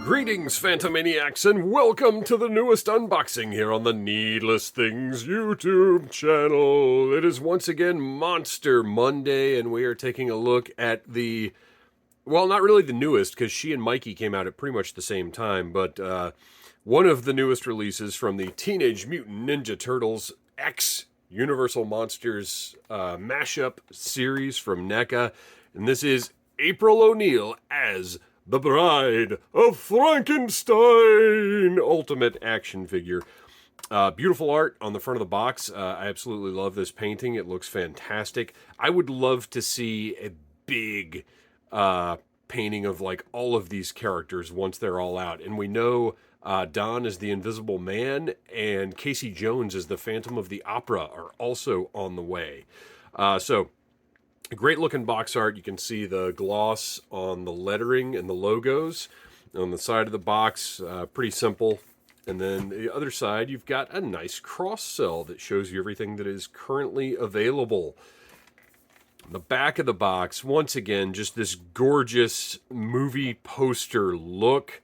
Greetings, Phantomaniacs, and welcome to the newest unboxing here on the Needless Things YouTube channel. It is once again Monster Monday, and we are taking a look at the, well, not really the newest, because she and Mikey came out at pretty much the same time, but one of the newest releases from the Teenage Mutant Ninja Turtles X Universal Monsters mashup series from NECA, and this is April O'Neil as the Bride of Frankenstein Ultimate Action Figure. Beautiful art on the front of the box. I absolutely love this painting. It looks fantastic. I would love to see a big painting of like all of these characters once they're all out. And we know Don is the Invisible Man and Casey Jones as the Phantom of the Opera are also on the way. So great looking box art. You can see the gloss on the lettering and the logos on the side of the box. Pretty simple. And then the other side, you've got a nice cross cell that shows you everything that is currently available. The back of the box, once again, just this gorgeous movie poster look.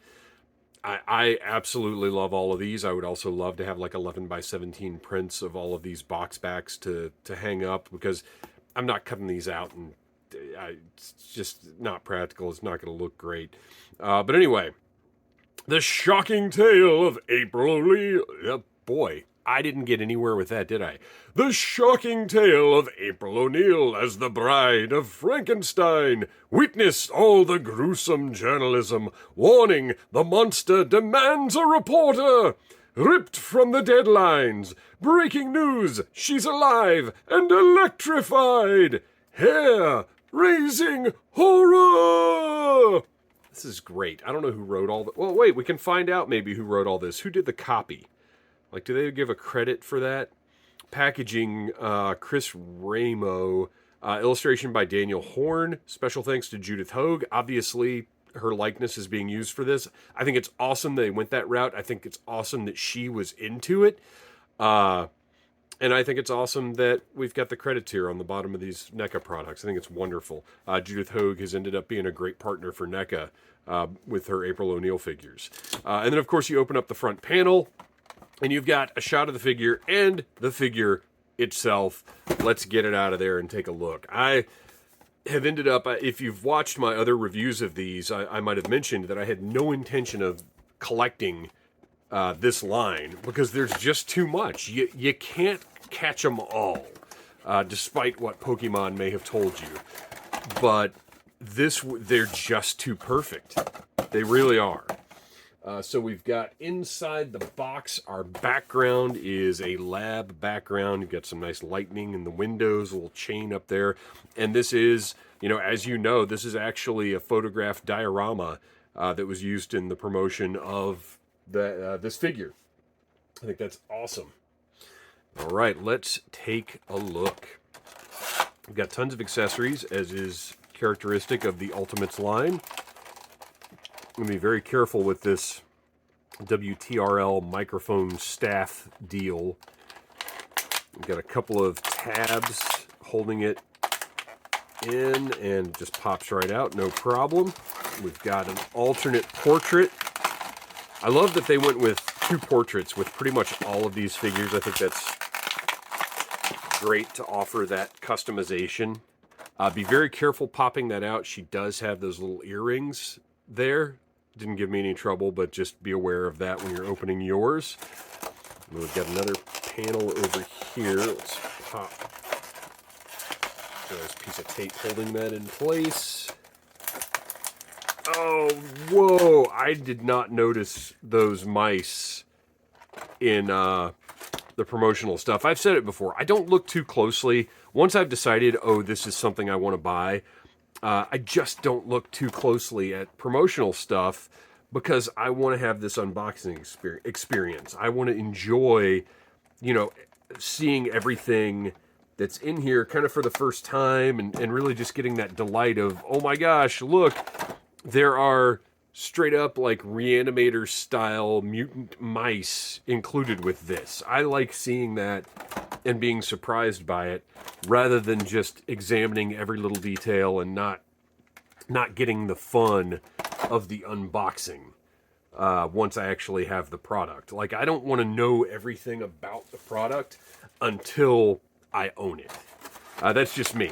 I absolutely love all of these. I would also love to have like 11 by 17 prints of all of these box backs to hang up, because I'm not cutting these out, and it's just not practical. It's not going to look great. But anyway, the shocking tale of April O'Neil. Boy, I didn't get anywhere with that, did I? The shocking tale of April O'Neil as the Bride of Frankenstein. Witness all the gruesome journalism. Warning, the monster demands a reporter. Ripped from the deadlines. Breaking news, she's alive and electrified. Hair-raising horror! This is great. I don't know who wrote all that. Well, wait, we can find out maybe who wrote all this. Who did the copy? Like, do they give a credit for that? Packaging, Chris Ramo. Illustration by Daniel Horn. Special thanks to Judith Hogue. Obviously, her likeness is being used for this. I think it's awesome they went that route. I think it's awesome that she was into it. And I think it's awesome that we've got the credits here on the bottom of these NECA products. I think it's wonderful. Judith Hogue has ended up being a great partner for NECA with her April O'Neil figures. And then, of course, you open up the front panel, and you've got a shot of the figure and the figure itself. Let's get it out of there and take a look. I have ended up, if you've watched my other reviews of these, I might have mentioned that I had no intention of collecting this line, because there's just too much. You can't catch them all, despite what Pokemon may have told you. But they're just too perfect. They really are. So we've got inside the box, our background is a lab background. You've got some nice lightning in the windows, a little chain up there. And this is, as you know, this is actually a photograph diorama that was used in the promotion of this figure. I think that's awesome. All right, let's take a look. We've got tons of accessories, as is characteristic of the Ultimates line. I'm going to be very careful with this WTRL microphone staff deal. We've got a couple of tabs holding it in, and it just pops right out, no problem. We've got an alternate portrait. I love that they went with two portraits with pretty much all of these figures. I think that's great to offer that customization. Be very careful popping that out. She does have those little earrings there. Didn't give me any trouble, but just be aware of that when you're opening yours. And we've got another panel over here. Let's pop this piece of tape holding that in place. Oh, whoa! I did not notice those mice in the promotional stuff. I've said it before. I don't look too closely. Once I've decided, oh, this is something I want to buy, I just don't look too closely at promotional stuff, because I want to have this unboxing experience. I want to enjoy, seeing everything that's in here kind of for the first time, and really just getting that delight of, oh my gosh, look, there are straight up like Reanimator style mutant mice included with this. I like seeing that and being surprised by it, rather than just examining every little detail and not getting the fun of the unboxing. once I actually have the product. Like, I don't want to know everything about the product until I own it. That's just me.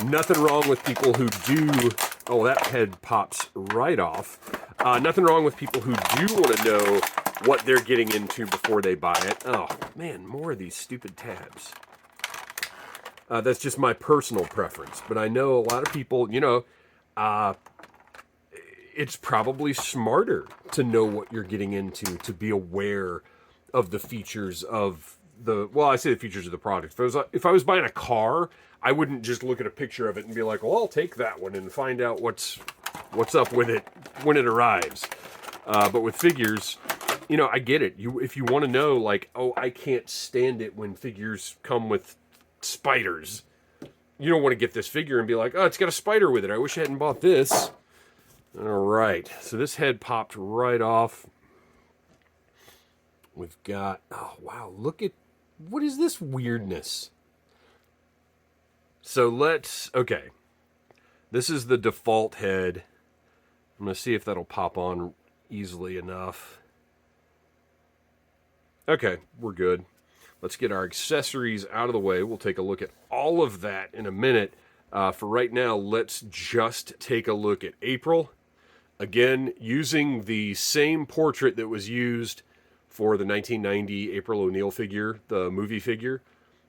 Nothing wrong with people who do... Oh, that head pops right off. Nothing wrong with people who do want to know what they're getting into before they buy it. Oh, man, more of these stupid tabs. That's just my personal preference. But I know a lot of people, it's probably smarter to know what you're getting into, to be aware of the features of the... Well, I say the features of the product. If I was buying a car, I wouldn't just look at a picture of it and be like, well, I'll take that one and find out what's up with it when it arrives. But with figures, I get it. If you want to know, like, oh, I can't stand it when figures come with spiders. You don't want to get this figure and be like, oh, it's got a spider with it. I wish I hadn't bought this. All right. So this head popped right off. We've got... Oh, wow. Look at... What is this weirdness? So okay. This is the default head. I'm going to see if that'll pop on easily enough. Okay, we're good. Let's get our accessories out of the way. We'll take a look at all of that in a minute. For right now, let's just take a look at April. Again, using the same portrait that was used for the 1990 April O'Neil figure, the movie figure.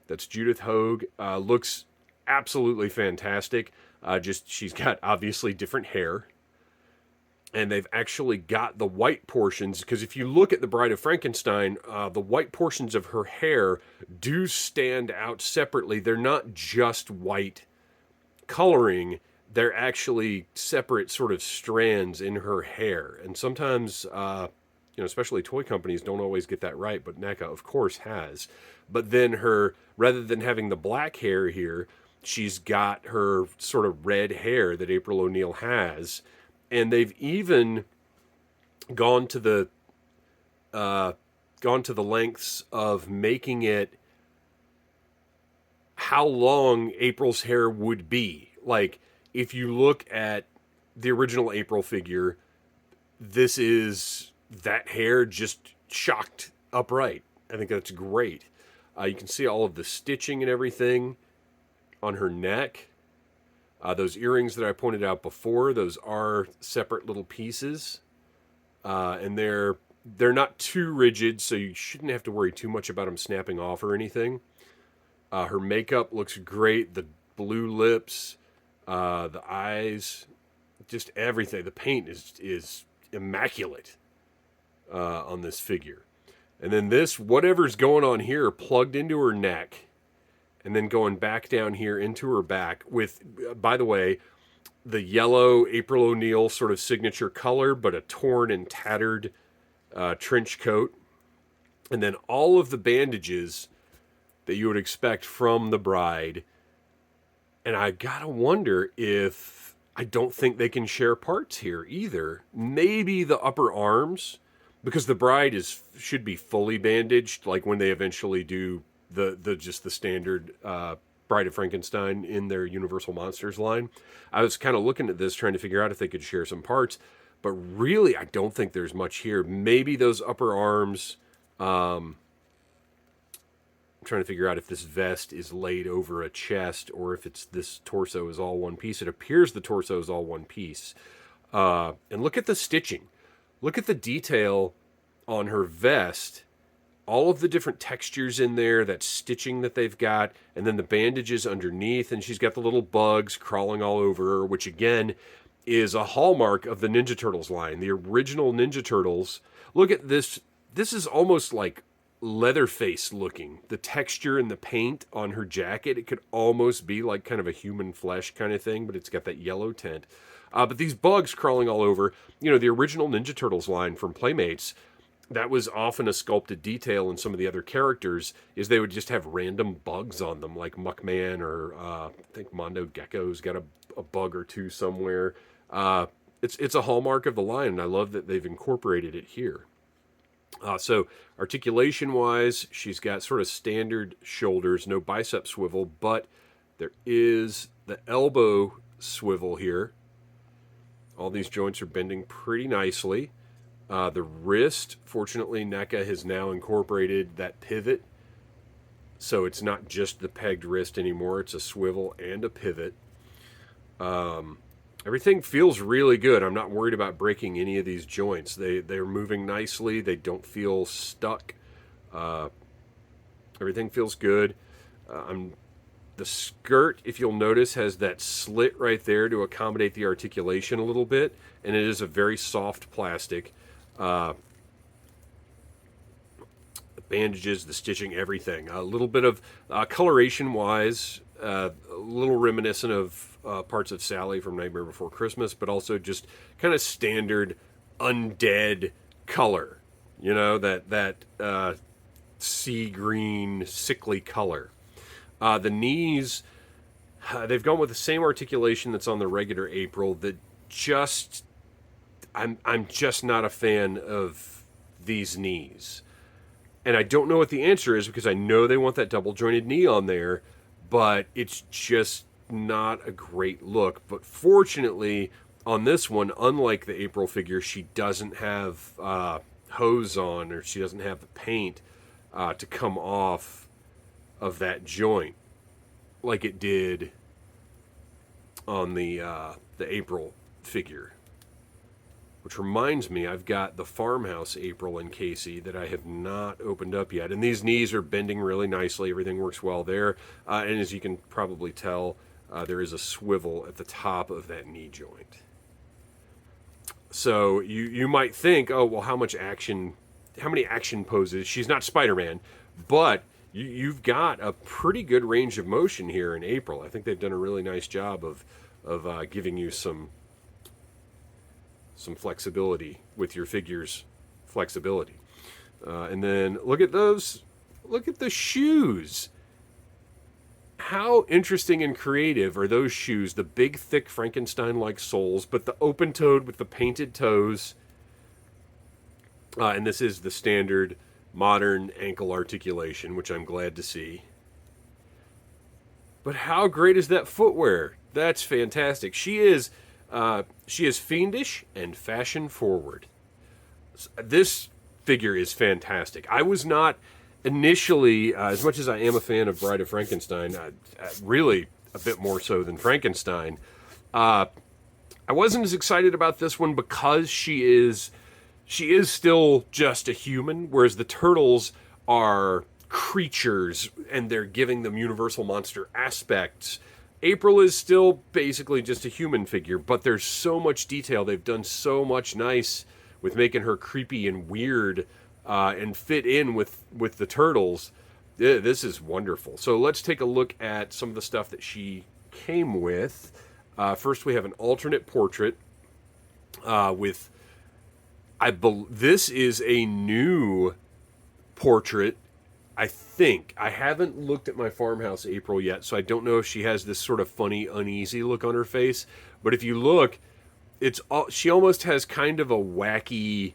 That's Judith Hoag. Looks absolutely fantastic. She's got obviously different hair. And they've actually got the white portions, because if you look at the Bride of Frankenstein, the white portions of her hair do stand out separately. They're not just white coloring. They're actually separate sort of strands in her hair. And sometimes, especially toy companies don't always get that right, but NECA, of course, has. But then rather than having the black hair here, she's got her sort of red hair that April O'Neil has. And they've even gone to the lengths of making it how long April's hair would be. Like, if you look at the original April figure, this is that hair just shocked upright. I think that's great. You can see all of the stitching and everything on her neck. Those earrings that I pointed out before, those are separate little pieces. And they're not too rigid, so you shouldn't have to worry too much about them snapping off or anything. Her makeup looks great. The blue lips, the eyes, just everything. The paint is immaculate on this figure. And then whatever's going on here, plugged into her neck, and then going back down here into her back with, by the way, the yellow April O'Neil sort of signature color, but a torn and tattered trench coat. And then all of the bandages that you would expect from the Bride. And I gotta wonder if... I don't think they can share parts here either. Maybe the upper arms, because the Bride should be fully bandaged, like when they eventually do the standard Bride of Frankenstein in their Universal Monsters line. I was kind of looking at this, trying to figure out if they could share some parts, but really I don't think there's much here. Maybe those upper arms. I'm trying to figure out if this vest is laid over a chest or if this torso is all one piece. It appears the torso is all one piece. And look at the stitching. Look at the detail on her vest. All of the different textures in there, that stitching that they've got, and then the bandages underneath, and she's got the little bugs crawling all over her, which again is a hallmark of the Ninja Turtles line. The original Ninja Turtles. Look at this. This is almost like Leatherface looking. The texture and the paint on her jacket, it could almost be like kind of a human flesh kind of thing, but it's got that yellow tint. But these bugs crawling all over, the original Ninja Turtles line from Playmates, that was often a sculpted detail in some of the other characters, is they would just have random bugs on them, like Muckman or I think Mondo Gecko's got a bug or two somewhere. It's a hallmark of the line, and I love that they've incorporated it here. So articulation-wise, she's got sort of standard shoulders, no bicep swivel, but there is the elbow swivel here. All these joints are bending pretty nicely. The wrist, fortunately, NECA has now incorporated that pivot. So it's not just the pegged wrist anymore. It's a swivel and a pivot. Everything feels really good. I'm not worried about breaking any of these joints. They're moving nicely. They don't feel stuck. Everything feels good. The skirt, if you'll notice, has that slit right there to accommodate the articulation a little bit, and it is a very soft plastic. The bandages, the stitching, everything. A little bit of coloration-wise, a little reminiscent of parts of Sally from Nightmare Before Christmas, but also just kind of standard undead color. You know, that sea green, sickly color. The knees, they've gone with the same articulation that's on the regular April. That just, I'm just not a fan of these knees. And I don't know what the answer is because I know they want that double jointed knee on there, but it's just not a great look. But fortunately, on this one, unlike the April figure, she doesn't have hose on, or she doesn't have the paint to come off of that joint like it did on the April figure. Which reminds me, I've got the Farmhouse April and Casey that I have not opened up yet. And these knees are bending really nicely. Everything works well there. And as you can probably tell, there is a swivel at the top of that knee joint. So you might think, oh, well, how many action poses? She's not Spider-Man, but you've got a pretty good range of motion here in April. I think they've done a really nice job of giving you some flexibility with your figure's flexibility. And then look at those. Look at the shoes. How interesting and creative are those shoes? The big, thick Frankenstein-like soles, but the open-toed with the painted toes. And this is the standard modern ankle articulation, which I'm glad to see. But how great is that footwear? That's fantastic. She is fiendish and fashion forward. This figure is fantastic. I was not initially, as much as I am a fan of Bride of Frankenstein, really a bit more so than Frankenstein, I wasn't as excited about this one because she is still just a human, whereas the turtles are creatures and they're giving them universal monster aspects. April is still basically just a human figure, but there's so much detail. They've done so much nice with making her creepy and weird and fit in with the turtles. This is wonderful. So let's take a look at some of the stuff that she came with. First, we have an alternate portrait with... this is a new portrait, I think. I haven't looked at my Farmhouse April yet, so I don't know if she has this sort of funny, uneasy look on her face. But if you look, she almost has kind of a wacky,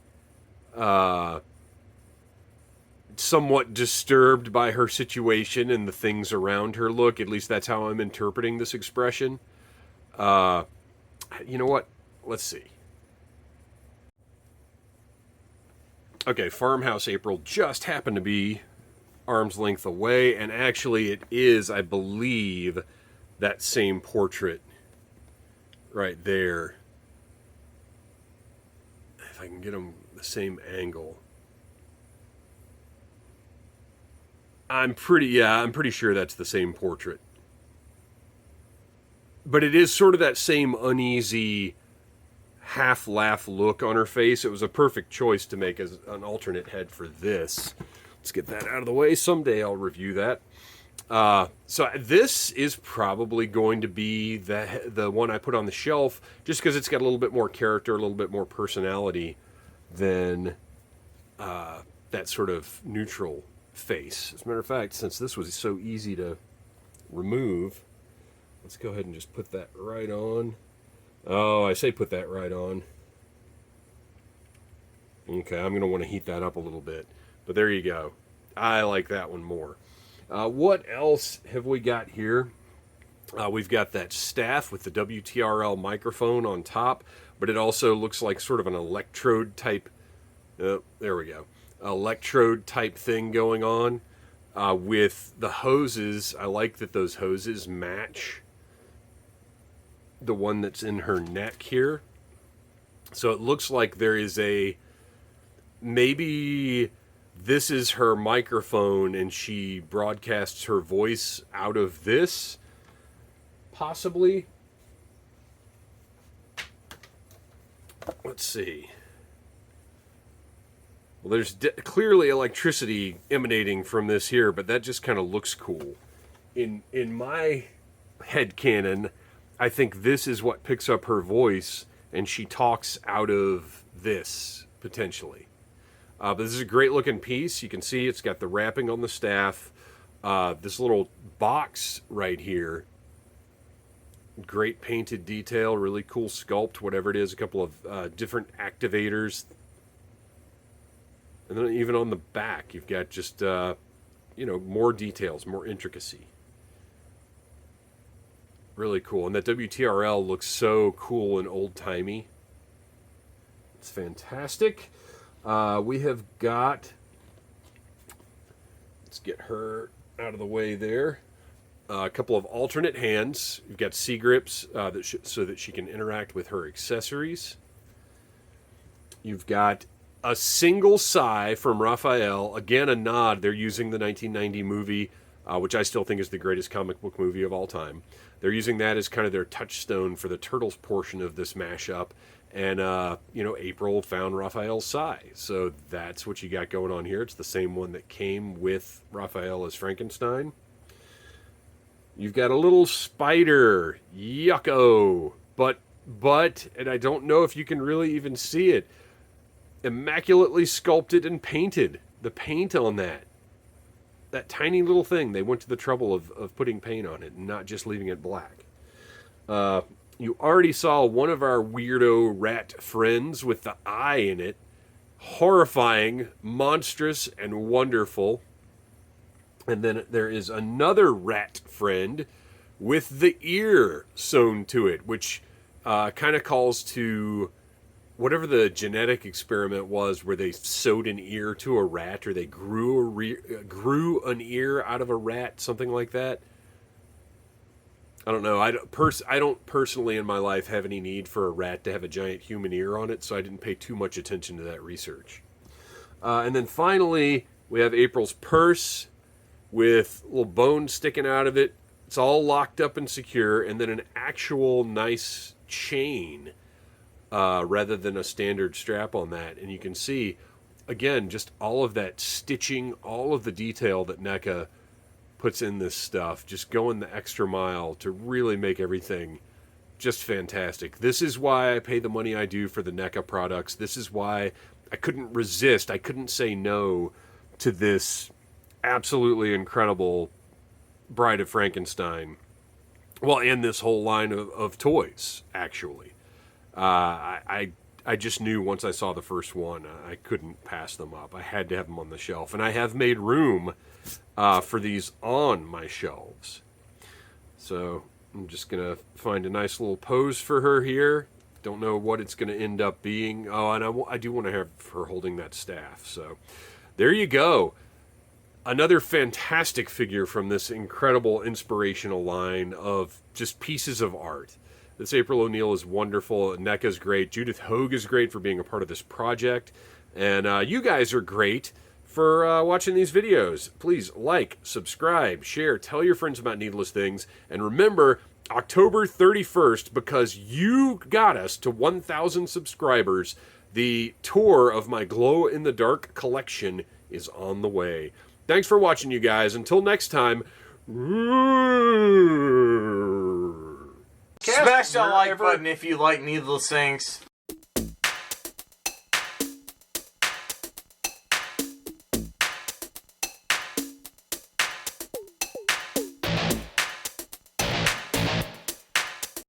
somewhat disturbed by her situation and the things around her look. At least that's how I'm interpreting this expression. You know what? Let's see. Okay, Farmhouse April just happened to be arm's length away, and actually it is, I believe, that same portrait right there. If I can get them the same angle. I'm pretty sure that's the same portrait. But it is sort of that same uneasy half-laugh look on her face. It was a perfect choice to make as an alternate head for this. Let's get that out of the way. Someday I'll review that. So this is probably going to be the one I put on the shelf, just because it's got a little bit more character, a little bit more personality than that sort of neutral face. As a matter of fact, since this was so easy to remove, let's go ahead and just put that right on. Oh, I say put that right on. Okay, I'm going to want to heat that up a little bit. But there you go. I like that one more. What else have we got here? We've got that staff with the WTRL microphone on top, but it also looks like sort of an electrode type Oh, there we go. Electrode type thing going on. With the hoses, I like that those hoses match the one that's in her neck here. So it looks like there is maybe this is her microphone and she broadcasts her voice out of this, possibly. Let's see. Well, there's clearly electricity emanating from this here, but that just kind of looks cool. In my headcanon, I think this is what picks up her voice, and she talks out of this, potentially. But this is a great-looking piece. You can see it's got the wrapping on the staff. This little box right here, great painted detail, really cool sculpt, whatever it is. A couple of different activators. And then even on the back, you've got just, more details, more intricacy. Really cool. And that WTRL looks so cool and old-timey. It's fantastic. We have got, let's get her out of the way there. A couple of alternate hands. You've got C-grips so that she can interact with her accessories. You've got a single sigh from Raphael. Again, a nod. They're using the 1990 movie, which I still think is the greatest comic book movie of all time. They're using that as kind of their touchstone for the Turtles portion of this mashup. And, April found Raphael's sigh. So that's what you got going on here. It's the same one that came with Raphael as Frankenstein. You've got a little spider. Yucko. But, and I don't know if you can really even see it, immaculately sculpted and painted. The paint on that tiny little thing, they went to the trouble of putting paint on it and not just leaving it black. You already saw one of our weirdo rat friends with the eye in it. Horrifying, monstrous, and wonderful. And then there is another rat friend with the ear sewn to it, which kind of calls to whatever the genetic experiment was where they sewed an ear to a rat, or they grew an ear out of a rat, something like that. I don't know. I don't personally in my life have any need for a rat to have a giant human ear on it, so I didn't pay too much attention to that research. And then finally, we have April's purse with little bones sticking out of it. It's all locked up and secure, and then an actual nice chain rather than a standard strap on that. And you can see, again, just all of that stitching, all of the detail that NECA puts in this stuff, just going the extra mile to really make everything just fantastic. This is why I pay the money I do for the NECA products. This is why I couldn't resist. I couldn't say no to this absolutely incredible Bride of Frankenstein. Well, and this whole line of toys, actually. I just knew once I saw the first one, I couldn't pass them up. I had to have them on the shelf. And I have made room for these on my shelves. So I'm just going to find a nice little pose for her here. Don't know what it's going to end up being. Oh, and I do want to have her holding that staff. So there you go. Another fantastic figure from this incredible inspirational line of just pieces of art. This April O'Neil is wonderful. NECA's great. Judith Hogue is great for being a part of this project. And you guys are great for watching these videos. Please like, subscribe, share, tell your friends about Needless Things. And remember, October 31st, because you got us to 1,000 subscribers, the tour of my glow-in-the-dark collection is on the way. Thanks for watching, you guys. Until next time. Smash that like button if you like Needless Things.